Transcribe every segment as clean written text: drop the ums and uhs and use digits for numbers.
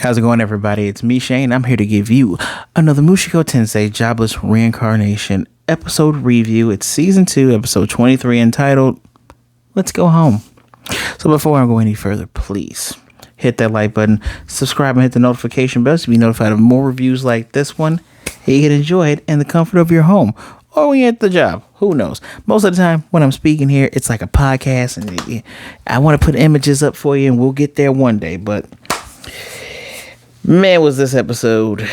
How's it going, everybody? It's me, Shane. I'm here to give you another Mushoku Tensei Jobless Reincarnation episode review. It's season 2, episode 23, entitled Let's Go Home. So before I go any further, please hit that like button, subscribe, and hit the notification bell to be notified of more reviews like this one. You can enjoy it in the comfort of your home or when you're at the job. Who knows? Most of the time when I'm speaking here, it's like a podcast, and I want to put images up for you, and we'll get there one day, but man, was this episode.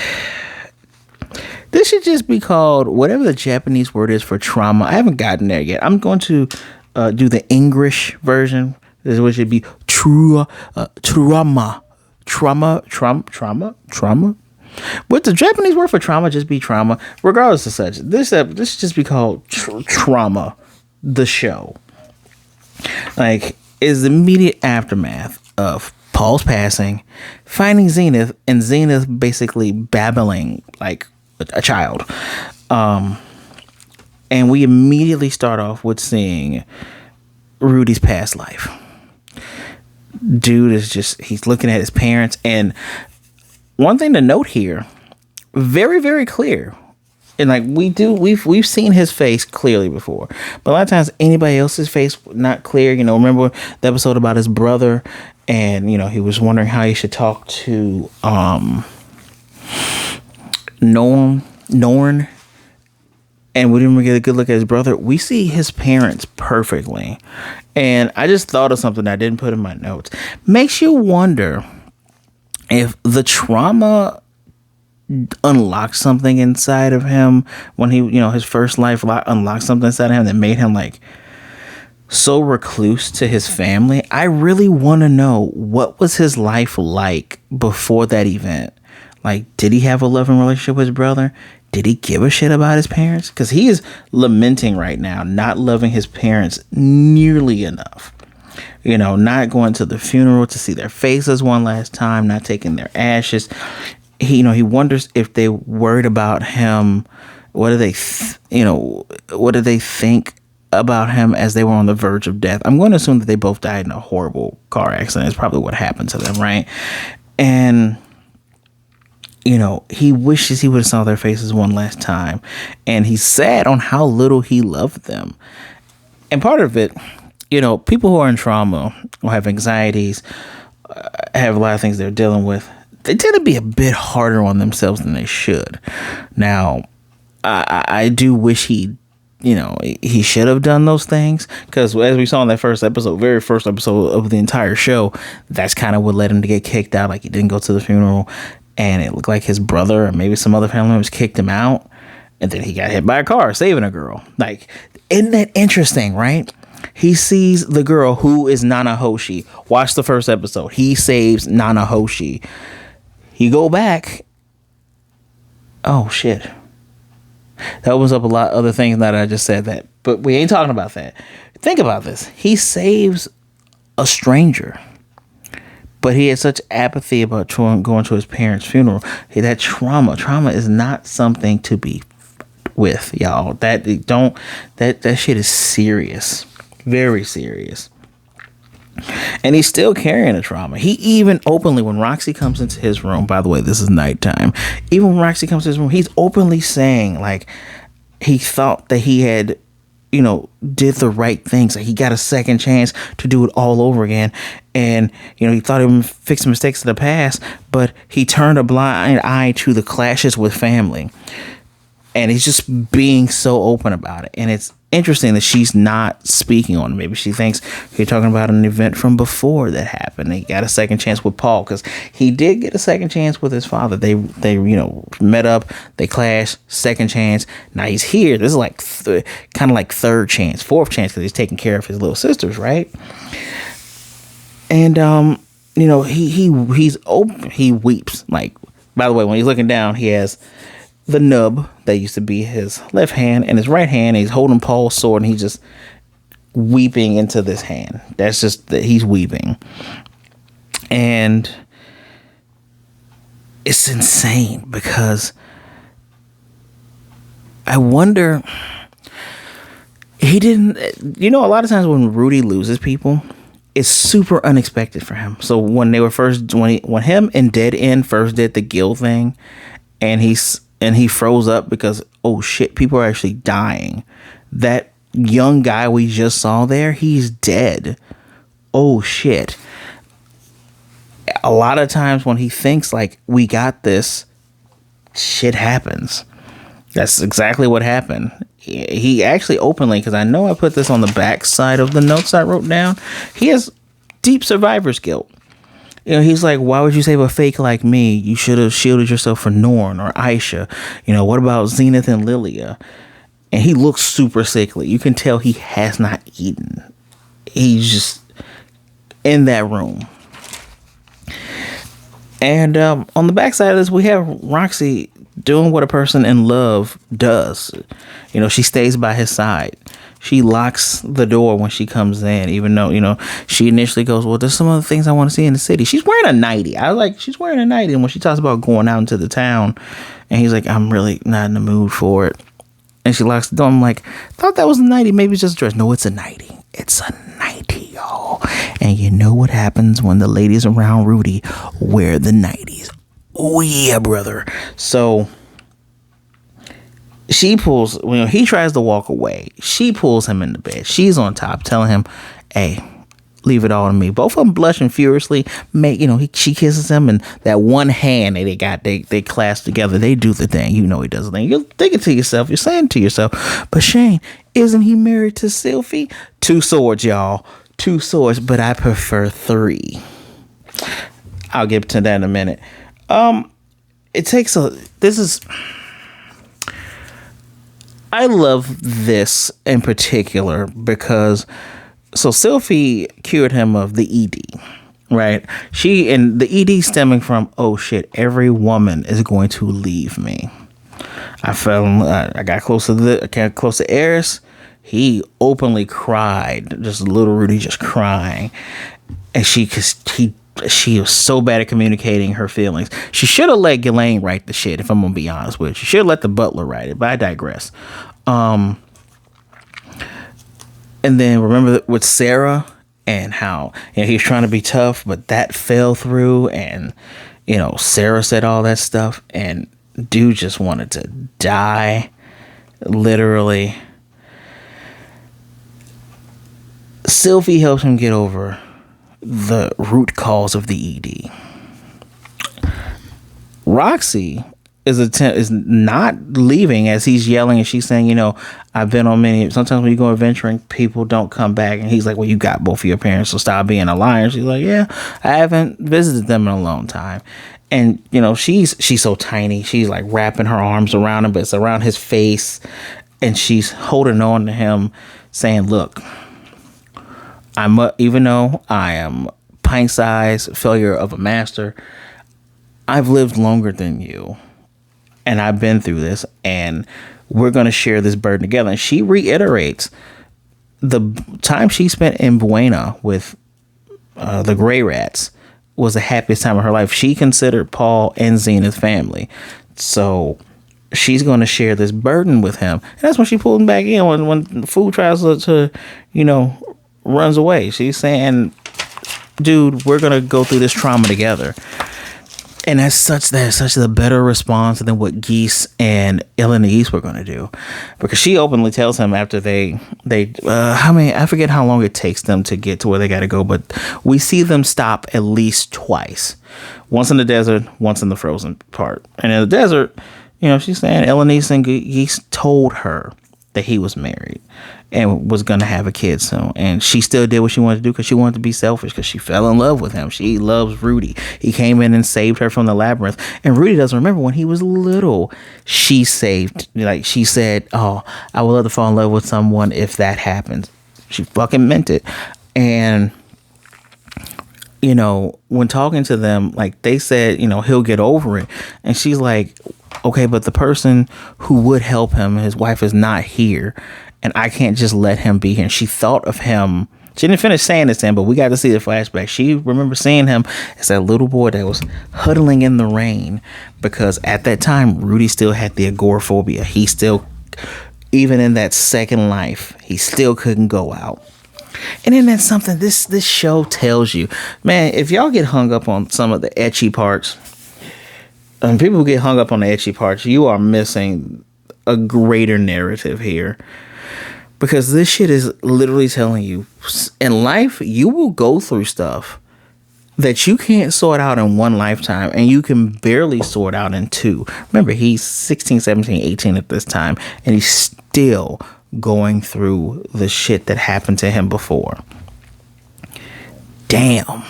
This should just be called whatever the Japanese word is for trauma. I haven't gotten there yet. I'm going to do the English version. This is what should be trauma. Would the Japanese word for trauma just be trauma? Regardless of such, this should just be called Trauma, the show. Like, is the immediate aftermath of Paul's passing, finding Zenith, and Zenith basically babbling like a child. And we immediately start off with seeing Rudy's past life. Dude is he's looking at his parents. And one thing to note here, very, very clear. And like we've seen his face clearly before, but a lot of times anybody else's face not clear. Remember the episode about his brother, and he was wondering how he should talk to Norn, and we didn't get a good look at his brother. We see his parents perfectly, and I just thought of something I didn't put in my notes. Makes you wonder if the trauma unlocked something inside of him when he, his first life unlocked something inside of him that made him like so recluse to his family. I really want to know, what was his life like before that event? Like, did he have a loving relationship with his brother? Did he give a shit about his parents? Because he is lamenting right now, not loving his parents nearly enough. Not going to the funeral to see their faces one last time, not taking their ashes. He wonders if they worried about him. What do they think about him as they were on the verge of death? I'm going to assume that they both died in a horrible car accident. It's probably what happened to them, right? And he wishes he would have saw their faces one last time, and he's sad on how little he loved them. And part of it, people who are in trauma or have anxieties, have a lot of things they're dealing with. They tend to be a bit harder on themselves than they should. Now, I do wish he should have done those things, because as we saw in that very first episode of the entire show, that's kind of what led him to get kicked out. Like, he didn't go to the funeral, and it looked like his brother or maybe some other family members kicked him out, and then he got hit by a car saving a girl. Like, isn't that interesting, right? He sees the girl who is Nanahoshi. Watch the first episode. He saves Nanahoshi. You go back. Oh, shit. That opens up a lot of other things now that I just said that. But we ain't talking about that. Think about this. He saves a stranger, but he had such apathy about going to his parents' funeral. That trauma is not something to be with, y'all. That shit is serious. Very serious. And he's still carrying the trauma. He even openly, when Roxy comes into his room, by the way, this is nighttime. Even when Roxy comes to his room, he's openly saying, like, he thought that he had, did the right things. Like, he got a second chance to do it all over again. And, he thought he would fix mistakes of the past, but he turned a blind eye to the clashes with family. And he's just being so open about it. And it's interesting that she's not speaking on it. Maybe she thinks you're talking about an event from before that happened. He got a second chance with Paul, because he did get a second chance with his father. They met up, they clashed, second chance. Now he's here. This is like kind of like third chance, fourth chance, because he's taking care of his little sisters, right? And he's open. He weeps. Like, by the way, when he's looking down, he has the nub that used to be his left hand and his right hand. He's holding Paul's sword, and he's just weeping into this hand. That's just that he's weeping. And it's insane, because I wonder, he didn't, a lot of times when Rudy loses people, is super unexpected for him. So when him and Dead End first did the guild thing, and he froze up because, oh shit, people are actually dying. That young guy we just saw there, he's dead. Oh shit. A lot of times when he thinks like, we got this, shit happens. That's exactly what happened. He actually openly, because I know I put this on the back side of the notes I wrote down, he has deep survivor's guilt. You know, he's like, why would you save a fake like me? You should have shielded yourself for Norn or Aisha. You know, what about Zenith and Lilia? And he looks super sickly. You can tell he has not eaten. He's just in that room. And on the backside of this, we have Roxy doing what a person in love does. You know, she stays by his side. She locks the door when she comes in, even though, you know, she initially goes, well, there's some other things I want to see in the city. She's wearing a nightie. I was like, she's wearing a nightie. And when she talks about going out into the town, and he's like, I'm really not in the mood for it. And she locks the door. I'm like, thought that was a nightie. Maybe it's just a dress. No, it's a nightie. It's a nightie, y'all. And you know what happens when the ladies around Rudy wear the nighties. Oh, yeah, brother. So she pulls, you know, he tries to walk away. She pulls him into bed. She's on top, telling him, hey, leave it all to me. Both of them blushing furiously. She kisses him, and that one hand that they clasp together. They do the thing. You know he does the thing. You're thinking to yourself, you're saying to yourself, but Shane, isn't he married to Sylphie? 2 swords, y'all. 2 swords, but I prefer 3. I'll get to that in a minute. I love this in particular because, so Sylphie cured him of the ED, right? And the ED stemming from, oh shit, every woman is going to leave me. I got close to Eris. He openly cried, just little Rudy just crying, and she was so bad at communicating her feelings. She should have let Ghislaine write the shit, if I'm gonna be honest with you. She should have let the butler write it, but I digress. And then remember with Sarah and how, you know, he was trying to be tough, but that fell through, and, you know, Sarah said all that stuff, and dude just wanted to die, literally. Sylphie helps him get over the root cause of the ED. Roxy is not leaving as he's yelling, and she's saying, you know, I've been on many, sometimes when you go adventuring, people don't come back. And he's like, well, you got both of your parents, so stop being a liar. She's like, yeah, I haven't visited them in a long time. And, you know, she's so tiny. She's like wrapping her arms around him, but it's around his face. And she's holding on to him, saying, look, even though I am pint-sized failure of a master, I've lived longer than you, and I've been through this, and we're going to share this burden together. And she reiterates the time she spent in Buena with the Greyrats was the happiest time of her life. She considered Paul and Zenith's family, so she's going to share this burden with him. And that's when she pulled him back in when the fool tries to, you know, runs away. She's saying, dude, we're gonna go through this trauma together. And that's such a better response than what Geese and Elenise were gonna do, because she openly tells him after they I forget how long it takes them to get to where they gotta go, but we see them stop at least twice, once in the desert, once in the frozen part. And in the desert, you know, she's saying Elenise and Geese told her that he was married and was going to have a kid soon. And she still did what she wanted to do because she wanted to be selfish, because she fell in love with him. She loves Rudy. He came in and saved her from the labyrinth. And Rudy doesn't remember when he was little. She said, oh, I would love to fall in love with someone if that happens. She fucking meant it. And, you know, when talking to them, like, they said, you know, he'll get over it. And she's like, okay, but the person who would help him, his wife, is not here, and I can't just let him be here. And she thought of him. She didn't finish saying this to him, but we got to see the flashback. She remembers seeing him as that little boy that was huddling in the rain, because at that time, Rudy still had the agoraphobia. He still, even in that second life, he still couldn't go out. And then that's something this show tells you, man. If y'all get hung up on some of the ecchi parts, and people who get hung up on the ecchi parts, you are missing a greater narrative here. Because this shit is literally telling you, in life, you will go through stuff that you can't sort out in one lifetime, and you can barely sort out in two. Remember, he's 16, 17, 18 at this time, and he's still going through the shit that happened to him before. Damn.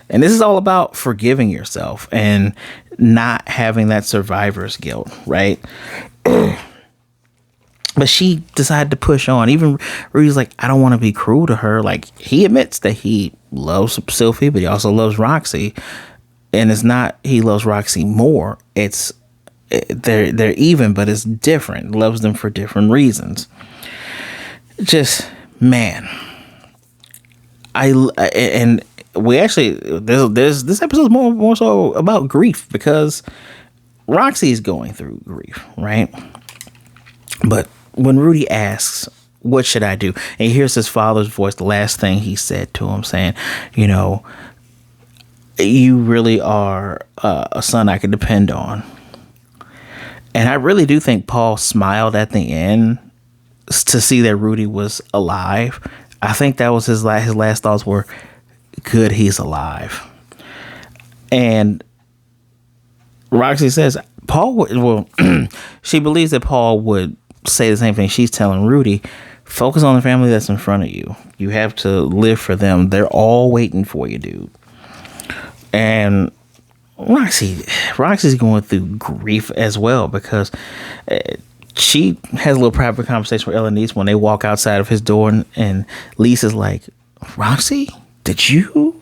And this is all about forgiving yourself and not having that survivor's guilt, right? But she decided to push on. Even Rudy's like, I don't want to be cruel to her. Like, he admits that he loves Sylphie, but he also loves Roxy. And it's not he loves Roxy more. It's they're even, but it's different. Loves them for different reasons. Just, man. And we actually, this episode is more so about grief, because Roxy is going through grief, right? But when Rudy asks, what should I do? And he hears his father's voice, the last thing he said to him, saying, you know, you really are a son I can depend on. And I really do think Paul smiled at the end to see that Rudy was alive. I think that was his last thoughts were, good, he's alive. And Roxy says, she believes that Paul would say the same thing she's telling Rudy. Focus on the family that's in front of you. You have to live for them. They're all waiting for you, dude. And Roxy's going through grief as well, because she has a little private conversation with Elenice when they walk outside of his door, and Lisa's like, Roxy, did you?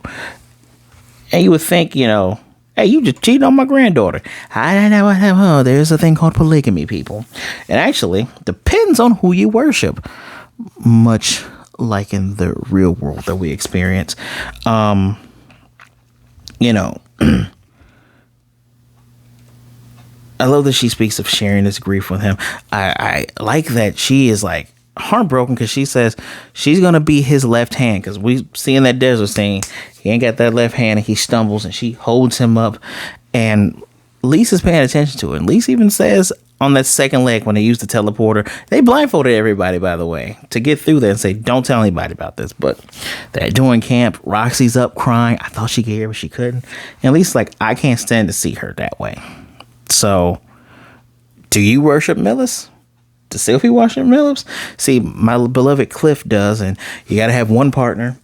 And you would think, you know, hey, you just cheated on my granddaughter. I know what happened. There's a thing called polygamy, people. And actually, depends on who you worship. Much like in the real world that we experience. You know, I love that she speaks of sharing this grief with him. I like that she is like heartbroken, because she says she's going to be his left hand, because we see in that desert scene, he ain't got that left hand and he stumbles, and she holds him up, and Lisa's paying attention to it. And Lisa even says on that second leg, when they used the teleporter, they blindfolded everybody, by the way, to get through there and say, don't tell anybody about this. But they're doing camp. Roxy's up crying. I thought she could hear, but she couldn't. And at least, like, I can't stand to see her that way. So, do you worship Millis? Does Sylphie worship Millis? See, my beloved Cliff does, and you got to have one partner.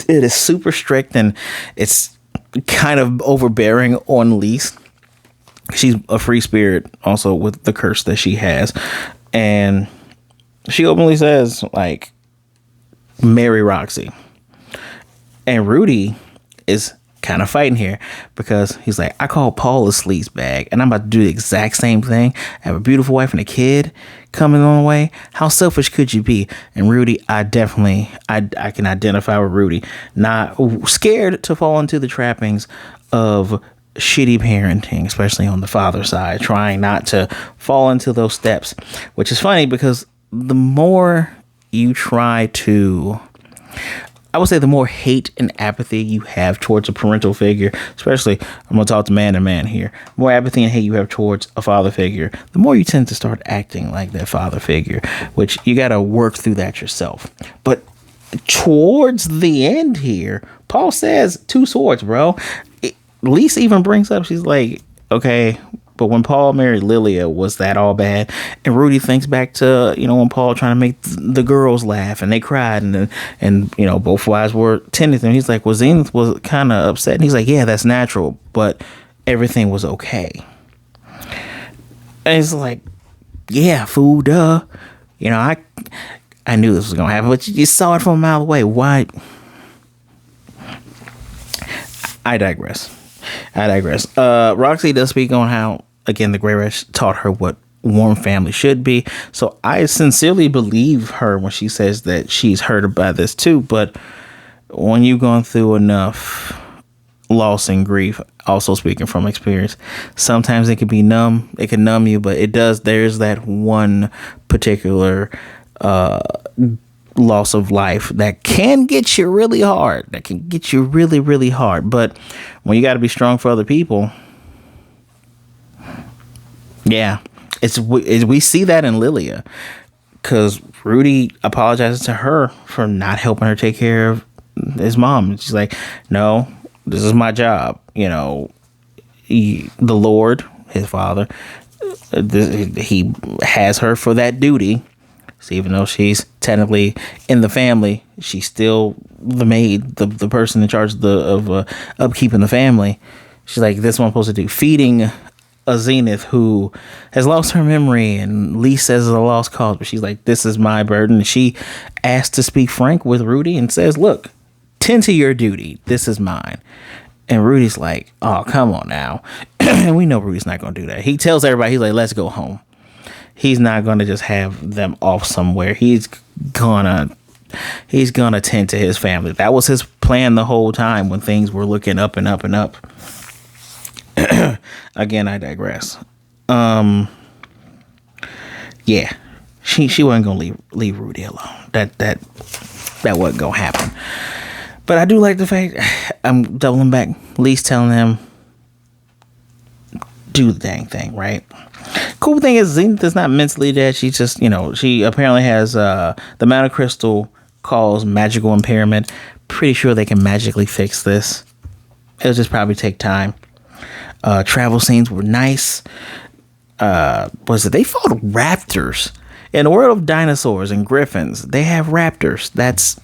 It is super strict, and it's kind of overbearing on Lise. She's a free spirit also with the curse that she has. And she openly says, like, marry Roxy. And Rudy is kind of fighting here, because he's like, I call Paul a sleaze bag, and I'm about to do the exact same thing. I have a beautiful wife and a kid coming on the way. How selfish could you be? And Rudy, I can identify with Rudy. Not scared to fall into the trappings of shitty parenting, especially on the father side, trying not to fall into those steps, which is funny, because the more you try to, I would say, the more hate and apathy you have towards a parental figure, especially, I'm going to talk to man to man here, more apathy and hate you have towards a father figure, the more you tend to start acting like that father figure, which you got to work through that yourself. But towards the end here, Paul says 2 swords, bro. Lisa even brings up, she's like, okay, but when Paul married Lilia, was that all bad? And Rudy thinks back to, you know, when Paul trying to make the girls laugh, and they cried, and you know, both wives were tending to him. He's like, well, Zenith was kind of upset, and he's like, yeah, that's natural, but everything was okay. And it's like, yeah, fool, duh. You know, I knew this was gonna happen, but you saw it from a mile away. Why? I digress. Roxy does speak on how, again, the Greyrat taught her what warm family should be. So I sincerely believe her when she says that she's hurt by this too. But when you've gone through enough loss and grief, also speaking from experience, sometimes it can be numb. It can numb you, but it does. There's that one particular loss of life that can get you really hard. That can get you really, really hard. But when you got to be strong for other people, yeah, we see that in Lilia, because Rudy apologizes to her for not helping her take care of his mom. She's like, no, this is my job. You know, the Lord, his father, he has her for that duty. So even though she's technically in the family, she's still the maid, the person in charge of upkeeping the family. She's like, this is what I'm supposed to do. Feeding a Zenith who has lost her memory, and Lee says it's a lost cause, but she's like, this is my burden. And she asks to speak frank with Rudy and says, look, tend to your duty. This is mine. And Rudy's like, oh, come on now. And we know Rudy's not going to do that. He tells everybody, he's like, let's go home. He's not going to just have them off somewhere. He's gonna tend to his family. That was his plan the whole time when things were looking up and up and up. Again, I digress. Yeah, she wasn't gonna leave Rudy alone. That wasn't gonna happen. But I do like the fact, I'm doubling back, Lee's telling him, do the dang thing, right? Cool thing is, Zenith is not mentally dead. She just, she apparently has the Mana Crystal calls magical impairment. Pretty sure they can magically fix this. It'll just probably take time. Travel scenes were nice. They fought raptors. In the world of dinosaurs and griffins, they have raptors. That's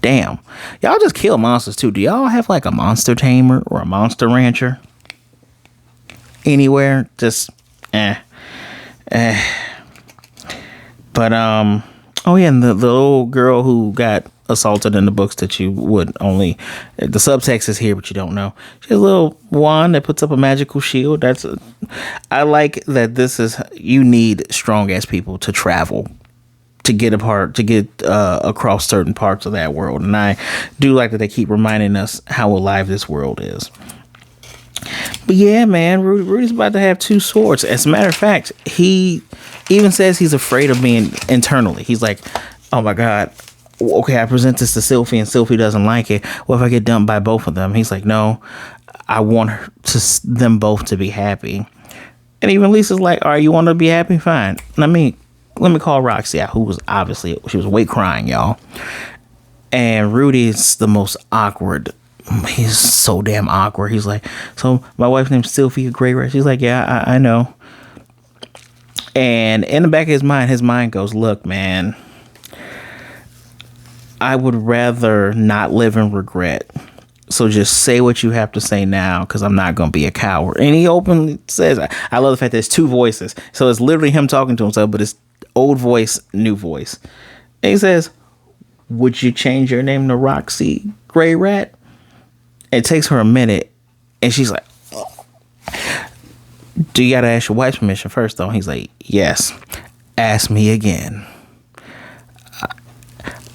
damn. Y'all just kill monsters too. Do y'all have like a monster tamer or a monster rancher anywhere? Just But oh yeah, and the little girl who got assaulted in the books that you would only, the subtext is here but you don't know, she has a little wand that puts up a magical shield. I like that. This is, you need strong ass people to travel to get across certain parts of that world, and I do like that they keep reminding us how alive this world is. But yeah, man, Rudy's about to have 2 swords. As a matter of fact, he even says he's afraid of being internally. He's like, oh my god, okay, I present this to Sylphie and Sylphie doesn't like it. What if I get dumped by both of them? He's like, no, I want them both to be happy. And even Lisa's like, all right, you want to be happy? Fine. Let me call Roxy out, who was obviously, she was awake crying, y'all. And Rudy's the most awkward. He's so damn awkward. He's like, so my wife's name's Sylphie Greyrat. She's like, yeah, I know. And in the back of his mind goes, look, man, I would rather not live in regret. So just say what you have to say now, because I'm not going to be a coward. And he openly says, I love the fact there's 2 voices. So it's literally him talking to himself, but it's old voice, new voice. And he says, would you change your name to Roxy Greyrat? It takes her a minute, and she's like, oh. Do you got to ask your wife's permission first, though? He's like, yes. Ask me again.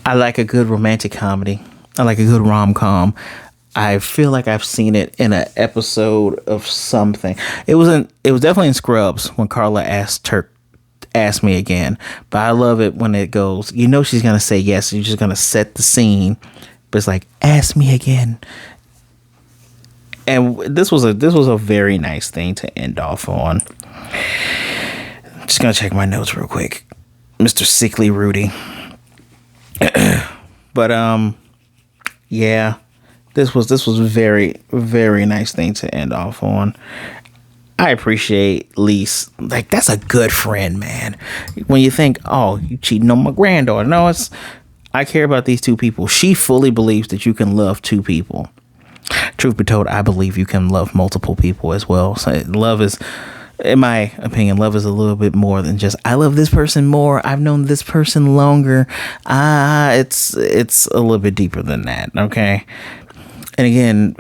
I like a good romantic comedy. I like a good rom-com. I feel like I've seen it in an episode of something. It was definitely in Scrubs when Carla asked me again. But I love it when it goes, she's going to say yes. You're just going to set the scene. But it's like, ask me again. And this was a very nice thing to end off on. Just gonna check my notes real quick, Mr. Sickly Rudy. But yeah, this was a very, very nice thing to end off on. I appreciate Lise. Like, that's a good friend, man. When you think, oh, you cheating on my granddaughter. No, I care about these 2 people. She fully believes that you can love 2 people. Truth be told, I believe you can love multiple people as well. So love is, in my opinion, love is a little bit more than just, I love this person more, I've known this person longer. It's a little bit deeper than that, okay? And again,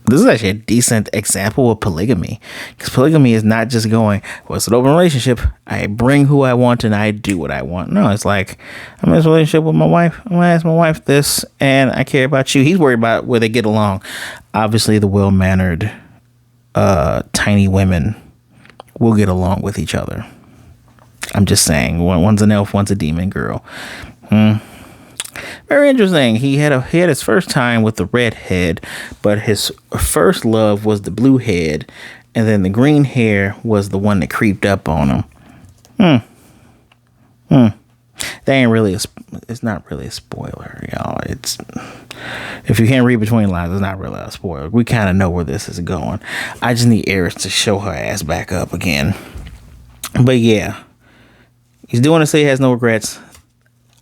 this is actually a decent example of polygamy, because polygamy is not just going, well, it's an open relationship, I bring who I want and I do what I want. No, it's like, I'm in this relationship with my wife, I'm gonna ask my wife this, and I care about you. He's worried about where they get along. Obviously the well-mannered tiny women will get along with each other. I'm just saying, one's an elf, one's a demon girl. Very interesting. He had his first time with the red head, but his first love was the blue head, and then the green hair was the one that creeped up on him. That ain't really it's not really a spoiler, y'all. It's, if you can't read between lines, it's not really a spoiler. We kind of know where this is going. I just need Eris to show her ass back up again. But yeah, he's doing it so he has no regrets.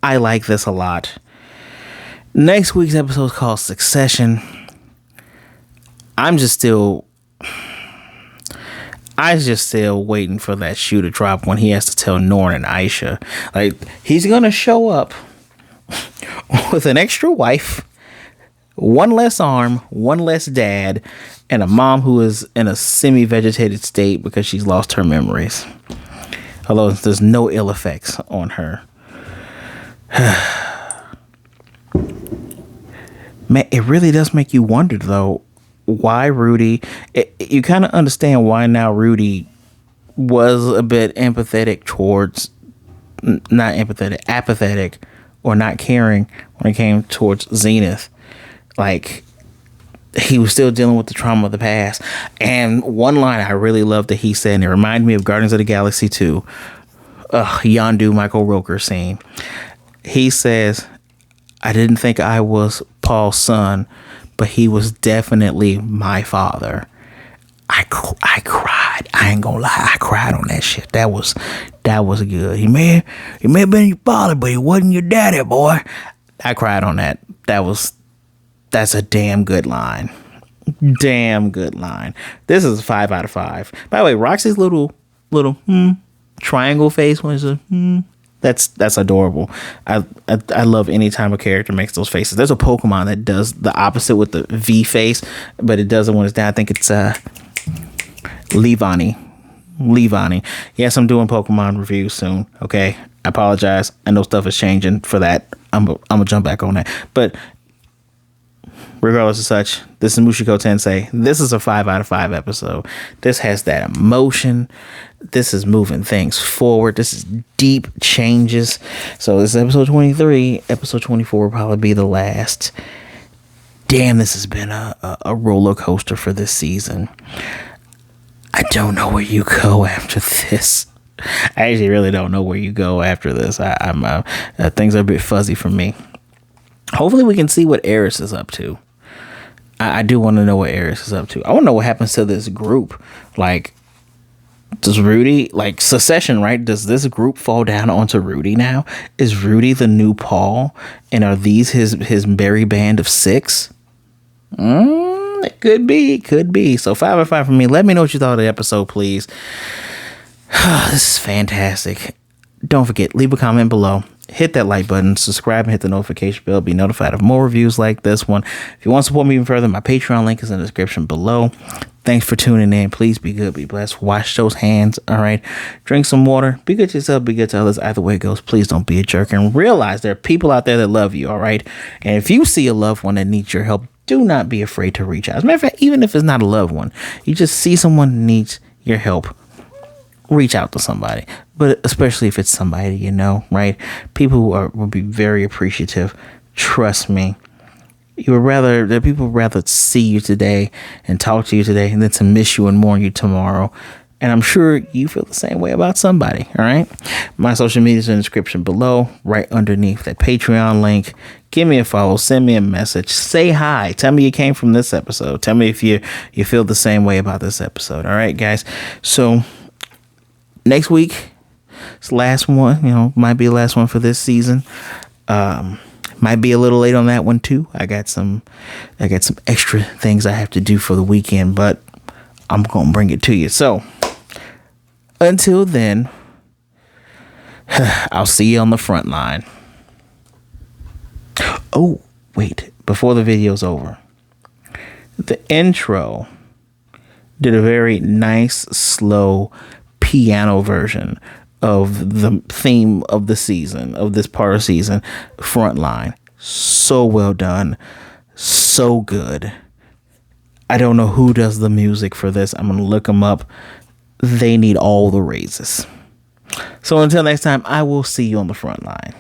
I like this a lot. Next week's episode is called Succession. I'm just still waiting for that shoe to drop when he has to tell Norn and Aisha. Like, he's gonna show up with an extra wife, one less arm, one less dad, and a mom who is in a semi-vegetated state because she's lost her memories. Although there's no ill effects on her. Man, it really does make you wonder, though, why Rudy. You kind of understand why now Rudy was a bit apathetic or not caring when it came towards Zenith. Like, he was still dealing with the trauma of the past. And one line I really loved that he said, and it reminded me of Guardians of the Galaxy 2, Yondu Michael Rooker scene. He says, I didn't think I was Paul's son, but he was definitely my father. I cried. I ain't gonna lie. I cried on that shit. That was good. He may have been your father, but he wasn't your daddy, boy. I cried on that. That's a damn good line. Damn good line. This is a 5 out of 5. By the way, Roxy's little triangle face was that's adorable. I love any time a character makes those faces. There's a Pokemon that does the opposite with the V face, but it does it when it's down. I think it's Levani. Yes, I'm doing Pokemon reviews soon. Okay, I apologize. I know stuff is changing for that. I'm gonna jump back on that. But regardless of such, this is Mushoku Tensei. This is a 5 out of 5 episode. This has that emotion. This is moving things forward. This is deep changes. So this is episode 23. Episode 24 will probably be the last. Damn, this has been a roller coaster for this season. I don't know where you go after this. I actually really don't know where you go after this. Things are a bit fuzzy for me. Hopefully we can see what Eris is up to. I do want to know what Eris is up to. I want to know what happens to this group. Like, does Rudy, like Succession, right? Does this group fall down onto Rudy now? Is Rudy the new Paul? And are these his merry band of 6? It could be. So 5 out of 5 for me. Let me know what you thought of the episode, please. This is fantastic. Don't forget, leave a comment below. Hit that like button, subscribe, and hit the notification bell. Be notified of more reviews like this one. If you want to support me even further, my Patreon link is in the description below. Thanks for tuning in. Please be good, be blessed. Wash those hands, all right? Drink some water. Be good to yourself, be good to others. Either way it goes, please don't be a jerk. And realize there are people out there that love you, all right? And if you see a loved one that needs your help, do not be afraid to reach out. As a matter of fact, even if it's not a loved one, you just see someone who needs your help, reach out to somebody. But especially if it's somebody you know, right? People will be very appreciative. Trust me. People rather see you today and talk to you today than to miss you and mourn you tomorrow. And I'm sure you feel the same way about somebody, all right? My social media is in the description below, right underneath that Patreon link. Give me a follow, send me a message, say hi, tell me you came from this episode. Tell me if you feel the same way about this episode, all right, guys? So next week, it's the last one, might be the last one for this season. Might be a little late on that one too. I got some extra things I have to do for the weekend, but I'm gonna bring it to you. So until then, I'll see you on the front line. Oh, wait, before the video's over, the intro did a very nice, slow piano version of the theme of the season, of this part of season, Frontline. So well done. So good. I don't know who does the music for this. I'm going to look them up. They need all the raises. So until next time, I will see you on the front line.